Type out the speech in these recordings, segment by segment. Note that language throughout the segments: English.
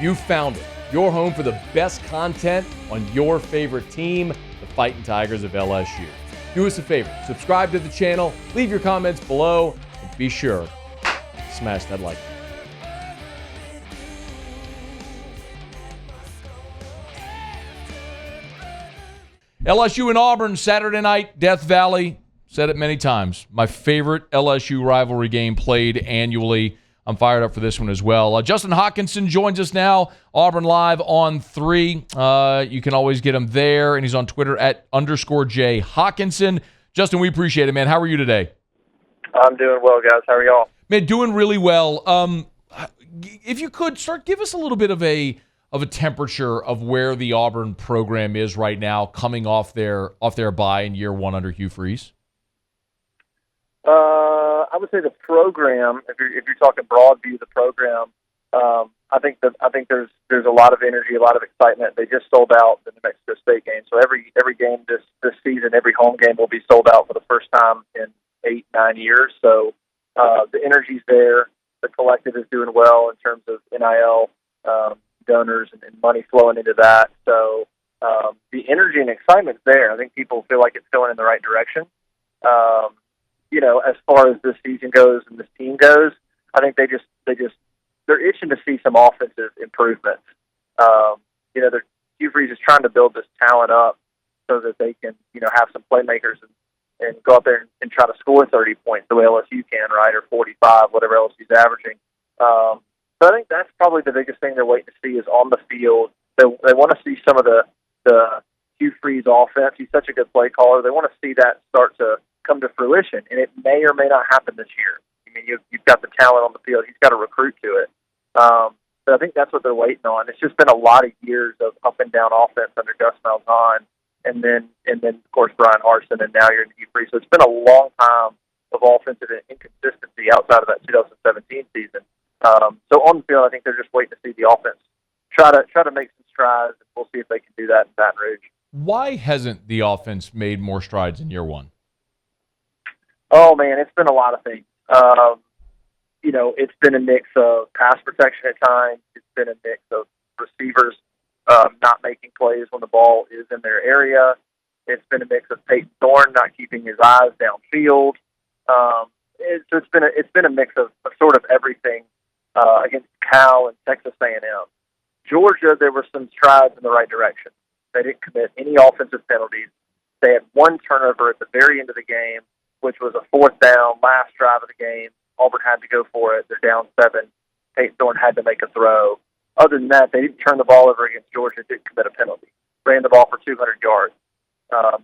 You found it. Your home for the best content on your favorite team, the Fighting Tigers of LSU. Do us a favor. Subscribe to the channel. Leave your comments below. And be sure to smash that like button. LSU and Auburn, Saturday night, Death Valley. Said it many times. My favorite LSU rivalry game played annually. I'm fired up for this one as well. Justin Hokanson joins us now. Auburn Live on 3. You can always get him there, and he's on Twitter at _J Hokanson. Justin, we appreciate it, man. How are you today? I'm doing well, guys. How are y'all? Man, doing really well. If you could, give us a little bit of a temperature of where the Auburn program is right now, coming off their bye in year one under Hugh Freeze. I would say the program, if you're talking broad view of the program, I think there's a lot of energy, a lot of excitement. They just sold out the New Mexico State game, so every game this season, every home game will be sold out for the first time in 8-9 years. So the energy's there. The collective is doing well in terms of NIL donors and money flowing into that. So the energy and excitement's there. I think people feel like it's going in the right direction. As far as this season goes and this team goes, I think they're itching to see some offensive improvements. Hugh Freeze is trying to build this talent up so that they can, have some playmakers and go out there and try to score 30 points the way LSU can, right, or 45, whatever LSU's averaging. So I think that's probably the biggest thing they're waiting to see is on the field. They want to see some of the Hugh Freeze offense. He's such a good play caller. They want to see that start to come to fruition, and it may or may not happen this year. I mean, you've got the talent on the field. He's got to recruit to it. So I think that's what they're waiting on. It's just been a lot of years of up and down offense under Gus Malzahn, and then of course Brian Harsin, and now you're in Hugh Freeze. So it's been a long time of offensive inconsistency outside of that 2017 season. So on the field, I think they're just waiting to see the offense try to make some strides, and we'll see if they can do that in Baton Rouge. Why hasn't the offense made more strides in year one? Oh, man, it's been a lot of things. It's been a mix of pass protection at times. It's been a mix of receivers not making plays when the ball is in their area. It's been a mix of Payton Thorne not keeping his eyes downfield. It's been a mix of sort of everything against Cal and Texas A&M. Georgia, there were some strides in the right direction. They didn't commit any offensive penalties. They had one turnover at the very end of the game, which was a 4th down, last drive of the game. Auburn had to go for it. They're down 7. Payton Thorne had to make a throw. Other than that, they didn't turn the ball over against Georgia, didn't commit a penalty. Ran the ball for 200 yards.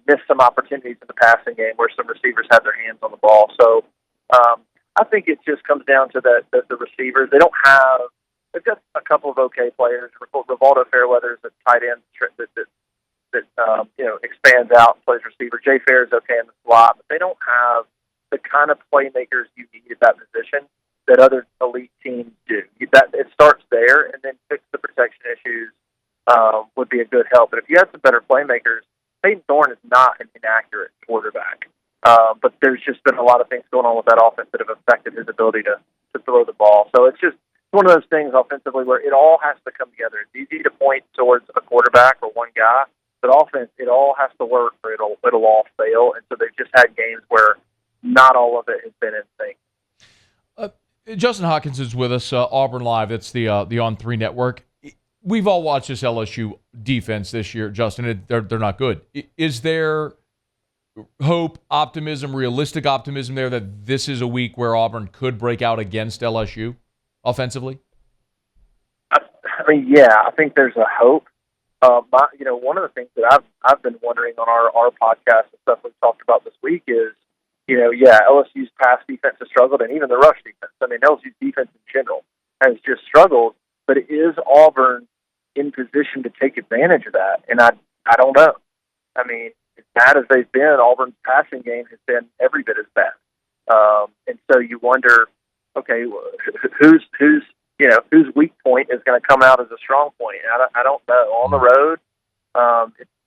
Missed some opportunities in the passing game where some receivers had their hands on the ball. So I think it just comes down to the receivers. They've got a couple of okay players. Rivaldo Fairweather is a tight end that expands out and plays receiver. Jay Fair is okay in the slot, but they don't have the kind of playmakers you need at that position that other elite teams do. It starts there, and then fix the protection issues would be a good help. But if you have some better playmakers, Payton Thorne is not an inaccurate quarterback. But there's just been a lot of things going on with that offense that have affected his ability to throw the ball. So it's just one of those things offensively where it all has to come together. It's easy to point towards a quarterback or one guy, but offense, it all has to work or it'll all fail. And so they've just had games where not all of it has been in sync. Justin Hokanson's with us, Auburn Live. It's the On 3 network. We've all watched this LSU defense this year, Justin. They're not good. Is there hope, optimism, realistic optimism there that this is a week where Auburn could break out against LSU offensively? I think there's a hope. One of the things that I've been wondering on our podcast and stuff we've talked about this week is, LSU's pass defense has struggled, and even the rush defense. I mean, LSU's defense in general has just struggled, but is Auburn in position to take advantage of that? And I don't know. I mean, as bad as they've been, Auburn's passing game has been every bit as bad. And so you wonder, okay, whose weak point is going to come out as a strong point? And I don't know. On the road,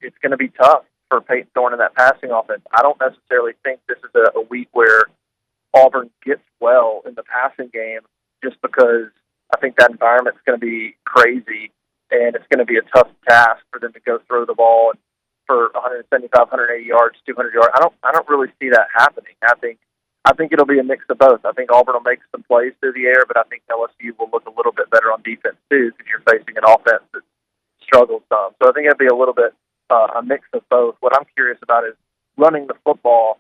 it's going to be tough for Payton Thorne in that passing offense. I don't necessarily think this is a week where Auburn gets well in the passing game just because I think that environment's going to be crazy, and it's going to be a tough task for them to go throw the ball for 175, 180 yards, 200 yards. I don't really see that happening. I think it'll be a mix of both. I think Auburn will make some plays through the air, but I think LSU will look a little bit better on defense too, because you're facing an offense that struggles some. So I think it'll be a little bit a mix of both. What I'm curious about is running the football.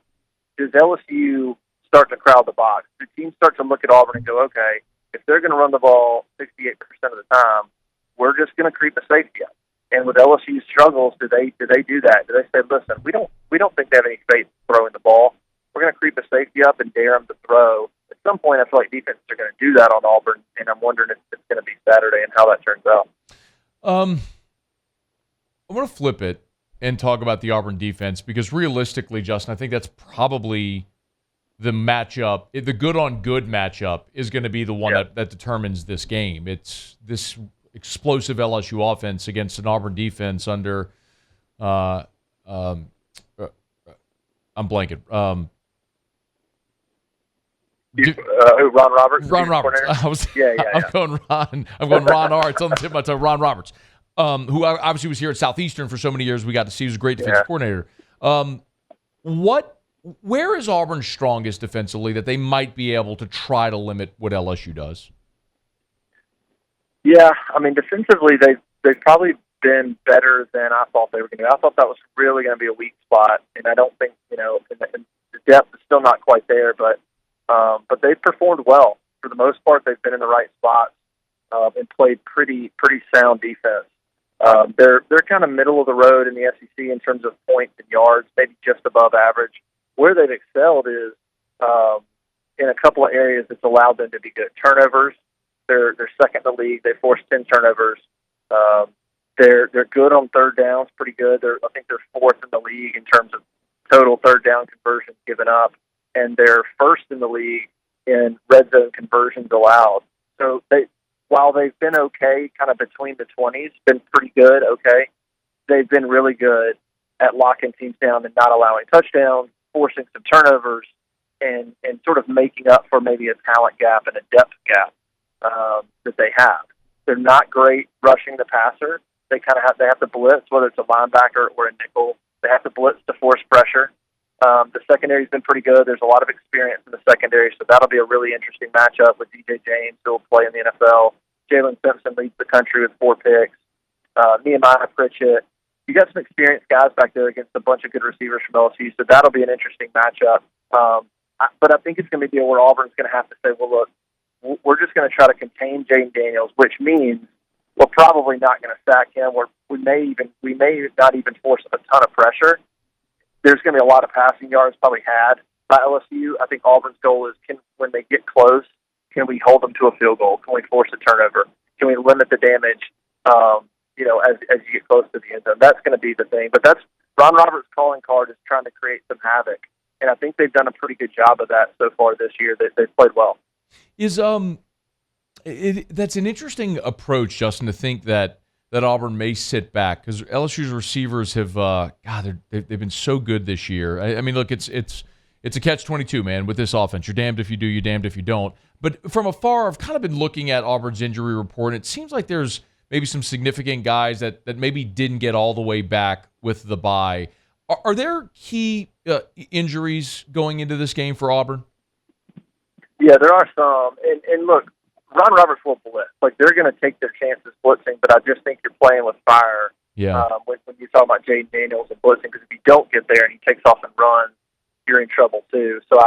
Does LSU start to crowd the box? Do teams start to look at Auburn and go, okay, if they're going to run the ball 68% of the time, we're just going to creep a safety up? And with LSU's struggles, do they do that? Do they say, listen, we don't think they have any faith in throwing the ball. We're going to creep a safety up and dare them to throw. At some point, I feel like defenses are going to do that on Auburn, and I'm wondering if it's going to be Saturday and how that turns out. I'm going to flip it and talk about the Auburn defense, because realistically, Justin, I think that's probably the matchup. The good-on-good matchup is going to be the one that determines this game. It's this explosive LSU offense against an Auburn defense under I'm blanking. Ron Roberts? Ron Roberts. I'm going Ron Arts on the tip of my tongue. Ron Roberts, who obviously was here at Southeastern for so many years. We got to see. He was a great defensive coordinator. Where is Auburn strongest defensively that they might be able to try to limit what LSU does? Yeah, I mean, defensively, they've probably been better than I thought they were going to be. I thought that was really going to be a weak spot, and I don't think, and the depth is still not quite there, but they've performed well. For the most part, they've been in the right spots and played pretty sound defense. They're kind of middle of the road in the SEC in terms of points and yards, maybe just above average. Where they've excelled is in a couple of areas that's allowed them to be good. Turnovers, they're second in the league. They forced 10 turnovers. They're good on third downs, pretty good. I think they're fourth in the league in terms of total third down conversions given up, and they're first in the league in red zone conversions allowed. So while they've been okay, kind of between the 20s, been pretty good, okay, they've been really good at locking teams down and not allowing touchdowns, forcing some turnovers, and sort of making up for maybe a talent gap and a depth gap that they have. They're not great rushing the passer. They have to blitz, whether it's a linebacker or a nickel. They have to blitz to force pressure. The secondary's been pretty good. There's a lot of experience in the secondary, so that'll be a really interesting matchup with DJ James, who will play in the NFL. Jalen Simpson leads the country with 4 picks. Nehemiah Pritchett. You got some experienced guys back there against a bunch of good receivers from LSU, so that'll be an interesting matchup. But I think it's going to be a deal where Auburn's going to have to say, well, look, we're just going to try to contain Jaden Daniels, which means we're probably not going to sack him. We may not even force a ton of pressure. There's going to be a lot of passing yards probably had by LSU. I think Auburn's goal is, when they get close, can we hold them to a field goal? Can we force a turnover? Can we limit the damage, as you get close to the end zone? That's going to be the thing. But that's Ron Roberts' calling card, is trying to create some havoc. And I think they've done a pretty good job of that so far this year. They've played well. That's an interesting approach, Justin, to think that Auburn may sit back, because LSU's receivers have they've been so good this year. I mean, look, it's a catch-22, man, with this offense. You're damned if you do, you're damned if you don't. But from afar, I've kind of been looking at Auburn's injury report, and it seems like there's maybe some significant guys that maybe didn't get all the way back with the bye. Are there key injuries going into this game for Auburn? Yeah, there are some. And look, Ron Roberts will blitz. Like, they're going to take their chances blitzing, but I just think you're playing with fire when you talk about Jaden Daniels and blitzing, because if you don't get there and he takes off and runs, you're in trouble too. So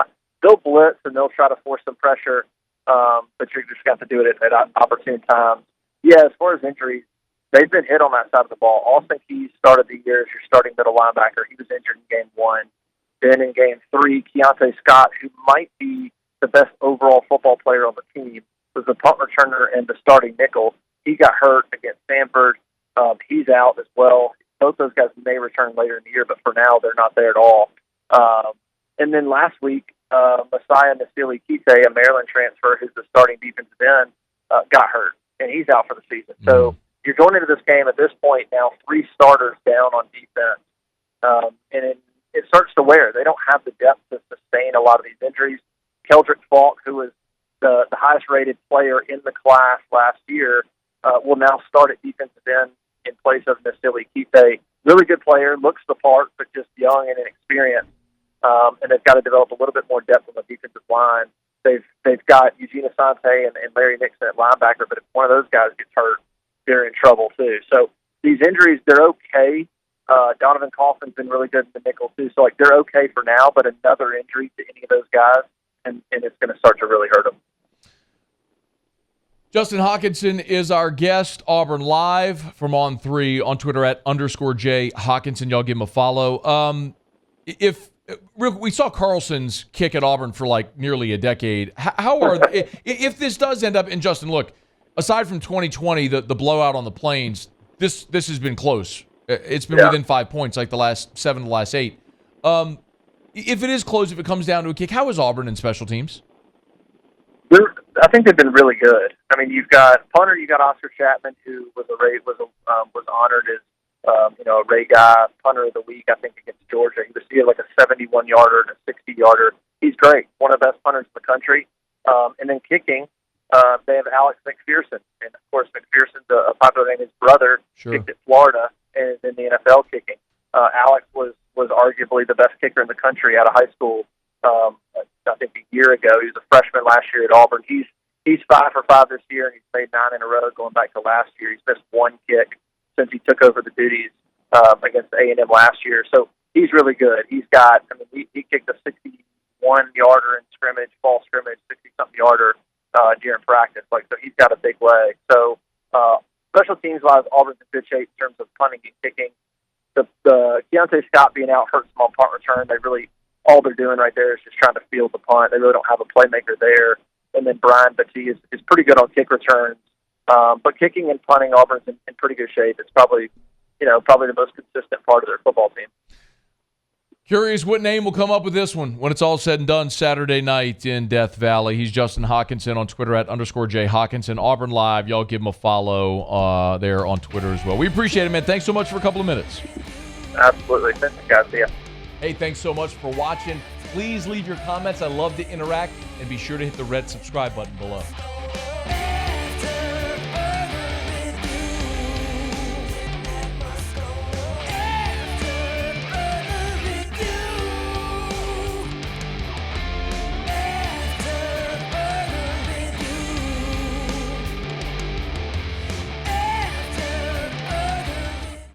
they'll blitz and they'll try to force some pressure, but you're just got to do it at opportune times. Yeah, as far as injuries, they've been hit on that side of the ball. Austin Keys started the year as your starting middle linebacker. He was injured in game 1. Then in game 3, Keontae Scott, who might be the best overall football player on the team, was the punt returner and the starting nickel. He got hurt against Stanford. He's out as well. Both those guys may return later in the year, but for now, they're not there at all. And then last week, Messiah Nasili-Kite, a Maryland transfer who's the starting defensive end, got hurt, and he's out for the season. So you're going into this game at this point now 3 starters down on defense, and it starts to wear. They don't have the depth to sustain a lot of these injuries. Keldrick Falk, who was the highest rated player in the class last year, will now start at defensive end in place of Nasili Kite. Really good player, looks the part, but just young and inexperienced. And they've got to develop a little bit more depth on the defensive line. They've got Eugene Asante and Larry Nixon at linebacker, but if one of those guys gets hurt, they're in trouble too. So these injuries, they're okay. Donovan Coughlin's been really good in the nickel too. So they're okay for now, but another injury to any of those guys, and it's going to start to really hurt them. Justin Hokanson is our guest. Auburn Live from On3 on Twitter at _J Hokanson. Y'all give him a follow. We saw Carlson's kick at Auburn for nearly a decade. How are if this does end up? And Justin, look, aside from 2020, the blowout on the Plains, this has been close. It's been within 5 points, like the last 7, the last 8. If it is close, if it comes down to a kick, how is Auburn in special teams? I think they've been really good. I mean, you've got punter, you got Oscar Chapman, who was honored as a Ray guy, punter of the week, I think, against Georgia. He had like a 71-yarder and a 60-yarder. He's great, one of the best punters in the country. And then kicking, they have Alex McPherson. And, of course, McPherson's a popular name. His brother kicked at Florida and in the NFL kicking. Alex was arguably the best kicker in the country out of high school, I think a year ago. He was a freshman last year at Auburn. He's 5 for 5 this year, and he's made 9 in a row going back to last year. He's missed 1 kick since he took over the duties against A&M last year. So he's really good. He kicked a 61-yarder in scrimmage, fall scrimmage, 60-something yarder during practice. So he's got a big leg. So special teams-wise, Auburn's in good shape in terms of punting and kicking. The Keontae Scott being out hurts them on punt return. All they're doing right there is just trying to field the punt. They really don't have a playmaker there. And then Brian Batty is pretty good on kick returns. But kicking and punting, Auburn's in pretty good shape. It's probably the most consistent part of their football team. Curious what name will come up with this one when it's all said and done Saturday night in Death Valley. He's Justin Hokanson on Twitter at _J Hokanson. Auburn Live. Y'all give him a follow there on Twitter as well. We appreciate it, man. Thanks so much for a couple of minutes. Absolutely. Thanks, guys. See ya. Hey, thanks so much for watching. Please leave your comments. I love to interact. And be sure to hit the red subscribe button below.